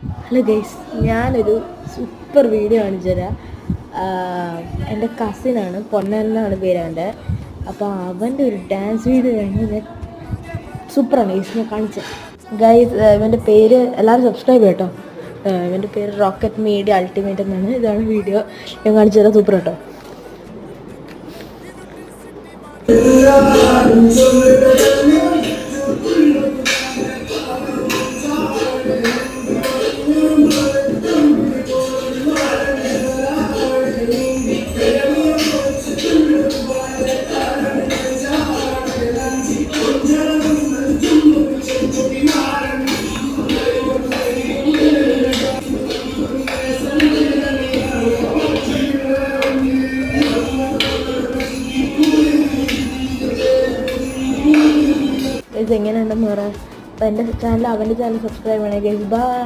Hello guys, ഞാനൊരു super video കാണിച്ചു തരാം. എൻ്റെ കസിനാണ്, പൊന്നൻ എന്നാണ് പേര് അവൻ്റെ. അപ്പോൾ അവൻ്റെ ഒരു ഡാൻസ് വീഡിയോ കഴിഞ്ഞ് ഞാൻ സൂപ്പറാണ് ഗൈസ്, ഞാൻ കാണിച്ചത്. ഗൈസ്, ഇവൻ്റെ പേര് എല്ലാവരും സബ്സ്ക്രൈബ് കേട്ടോ. ഇവൻ്റെ പേര് റോക്കറ്റ് മീഡിയ അൾട്ടിമേറ്റ് എന്നാണ്. ഇതാണ് വീഡിയോ, ഞാൻ കാണിച്ചു തരാം. സൂപ്പർ കേട്ടോ. ഇത് എങ്ങനെയുണ്ടെന്ന് പറയാം. അപ്പോൾ എൻ്റെ ചാനൽ അവൻ്റെ ചാനൽ സബ്സ്ക്രൈബ് ചെയ്യണേ ഗൈസ്. ബൈ.